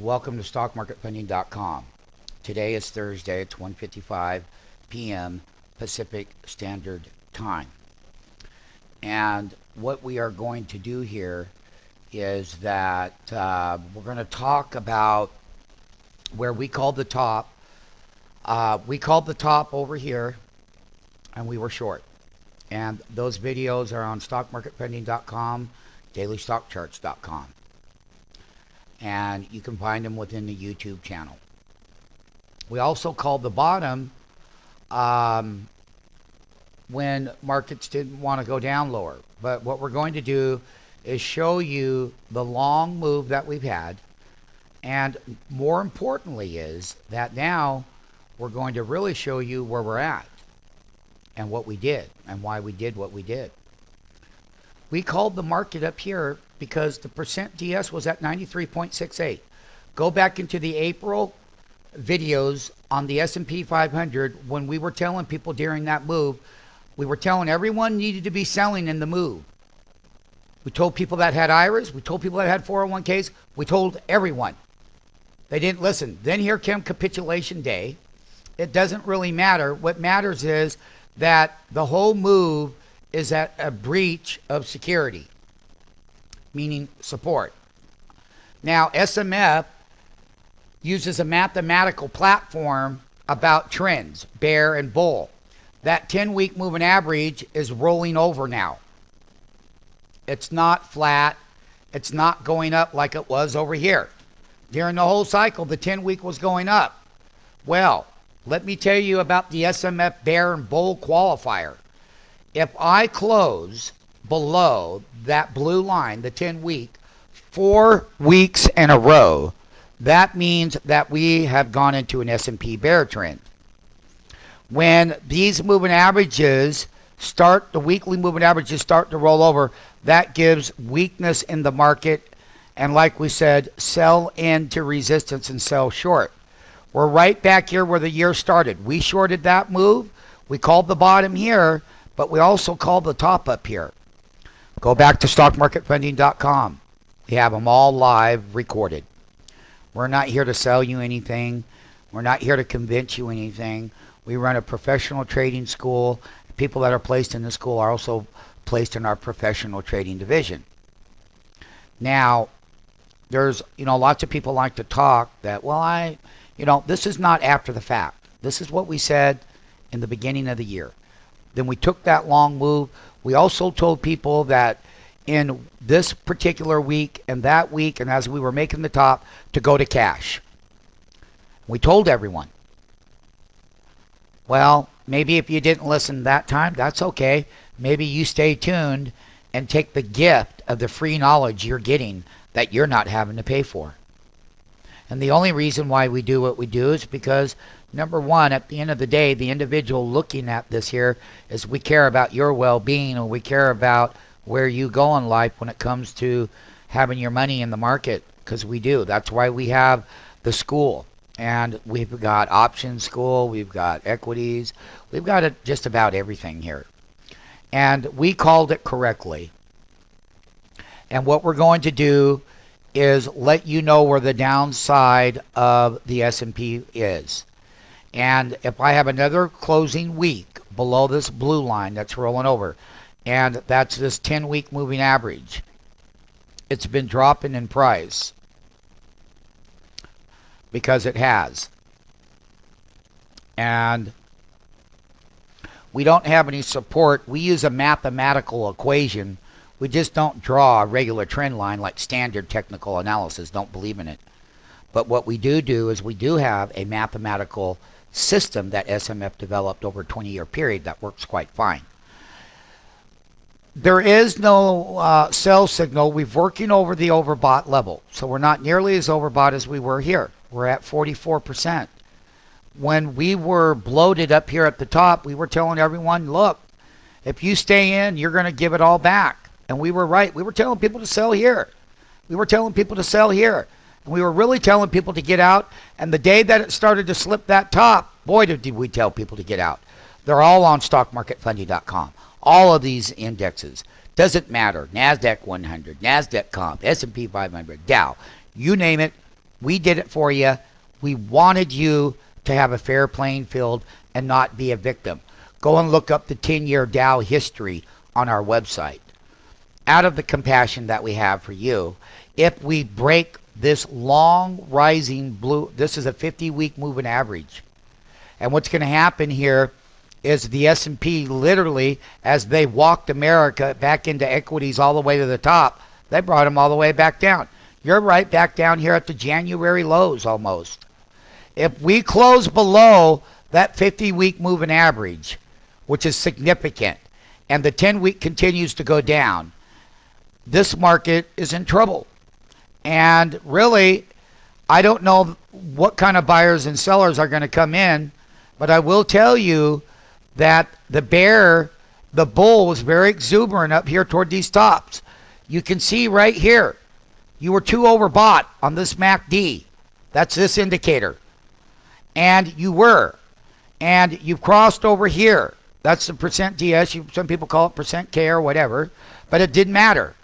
Welcome to StockMarketFunding.com. Today is Thursday. It's 1:55 p.m. Pacific Standard Time. And what we are going to do here is that we're going to talk about where we called the top. We called the top over here, and we were short. And those videos are on StockMarketFunding.com, DailyStockCharts.com. And you can find them within the YouTube channel. We also called the bottom when markets didn't want to go down lower. But what we're going to do is show you the long move that we've had, and more importantly is that now we're going to really show you where we're at and what we did and why we did what we did. We called the market up here because the percent DS was at 93.68. Go back into the April videos on the S&P 500 when we were telling people during that move, we were telling everyone needed to be selling in the move. We told people that had IRAs, we told people that had 401ks, we told everyone. They didn't listen. Then here came capitulation day. It doesn't really matter. What matters is that the whole move is at a breach of security, meaning support. Now, SMF uses a mathematical platform about trends, bear and bull. That 10-week moving average is rolling over now. It's not flat. It's not going up like it was over here. During the whole cycle, the 10-week was going up. Well, let me tell you about the SMF bear and bull qualifier. If I close below that blue line, the 10-week, 4 weeks in a row, that means that we have gone into an S&P bear trend. When these moving averages start, the weekly moving averages start to roll over, that gives weakness in the market. And like we said, sell into resistance and sell short. We're right back here where the year started. We shorted that move. We called the bottom here, but we also called the top up here. Go back to StockMarketFunding.com. We have them all live recorded. We're not here to sell you anything. We're not here to convince you anything. We run a professional trading school. People that are placed in the school are also placed in our professional trading division. Now, there's, lots of people like to talk that, well, this is not after the fact. This is what we said in the beginning of the year. Then we took that long move. We also told people that in this particular week and that week, and as we were making the top, to go to cash. We told everyone. Well, maybe if you didn't listen that time, that's okay. Maybe you stay tuned and take the gift of the free knowledge you're getting that you're not having to pay for. And the only reason why we do what we do is because, number one, at the end of the day, the individual looking at this here is we care about your well-being, and we care about where you go in life when it comes to having your money in the market, because we do. That's why we have the school. And we've got options school, we've got equities, we've got just about everything here. And we called it correctly. And what we're going to do is let you know where the downside of the S&P is. And if I have another closing week below this blue line that's rolling over, and that's this 10-week moving average, it's been dropping in price because it has. And we don't have any support. We use a mathematical equation. We just don't draw a regular trend line like standard technical analysis. Don't believe in it. But what we do is we do have a mathematical system that SMF developed over a 20-year period that works quite fine. There is no sell signal. We're working over the overbought level. So we're not nearly as overbought as we were here. We're at 44%. When we were bloated up here at the top, we were telling everyone, look, if you stay in, you're going to give it all back. And we were right. We were telling people to sell here. We were telling people to sell here. And we were really telling people to get out. And the day that it started to slip that top, boy, did we tell people to get out. They're all on StockMarketFunding.com. All of these indexes. Doesn't matter. NASDAQ 100, NASDAQ Comp, S&P 500, Dow. You name it, We did it for you. We wanted you to have a fair playing field and not be a victim. Go and look up the 10-year Dow history on our website. Out of the compassion that we have for you, if we break this long rising blue, this is a 50-week moving average. And what's going to happen here is the S&P literally, as they walked America back into equities all the way to the top, they brought them all the way back down. You're right back down here at the January lows almost. If we close below that 50-week moving average, which is significant, and the 10-week continues to go down, this market is in trouble. And really, I don't know what kind of buyers and sellers are going to come in, but I will tell you that the bull was very exuberant up here toward these tops. You can see right here, you were too overbought on this MACD. That's this indicator. And you were. And you've crossed over here. That's the percent DS. Some people call it percent K or whatever. But it didn't matter.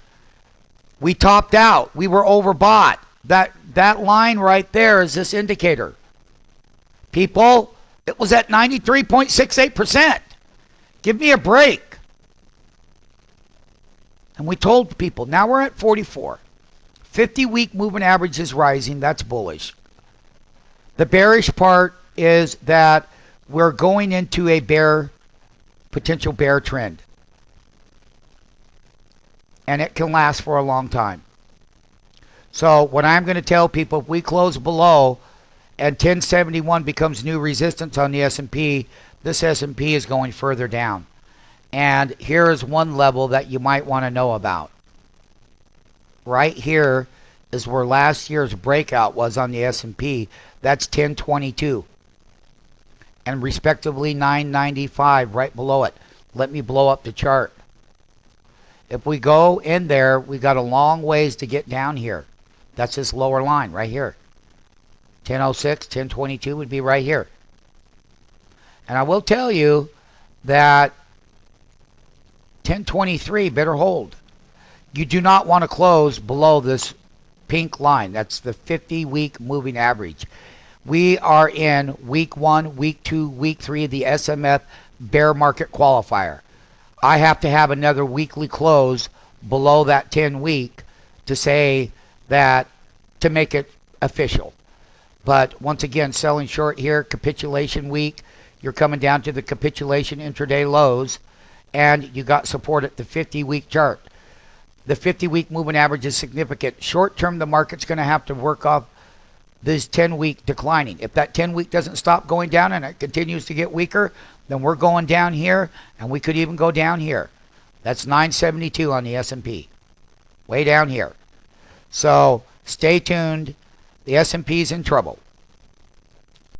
We topped out. We were overbought. That line right there is this indicator. People, it was at 93.68%. Give me a break. And we told people, now we're at 44. 50-week moving average is rising. That's bullish. The bearish part is that we're going into a potential bear trend. And it can last for a long time. So what I'm going to tell people, if we close below and 1071 becomes new resistance on the S&P, this S&P is going further down. And here is one level that you might want to know about. Right here is where last year's breakout was on the S&P. That's 1022. And respectively 995 right below it. Let me blow up the chart. If we go in there, we got a long ways to get down here. That's this lower line right here. 1006, 1022 would be right here. And I will tell you that 1023 better hold. You do not want to close below this pink line. That's the 50-week moving average. We are in week 1, week 2, week 3 of the SMF bear market qualifier. I have to have another weekly close below that 10-week to say that, to make it official. But once again, selling short here, capitulation week. You're coming down to the capitulation intraday lows, and you got support at the 50-week chart. The 50-week moving average is significant. Short term, the market's going to have to work off this 10-week declining. If that 10-week doesn't stop going down and it continues to get weaker, then we're going down here, and we could even go down here. That's 972 on the S&P. Way down here. So stay tuned. The S&P is in trouble.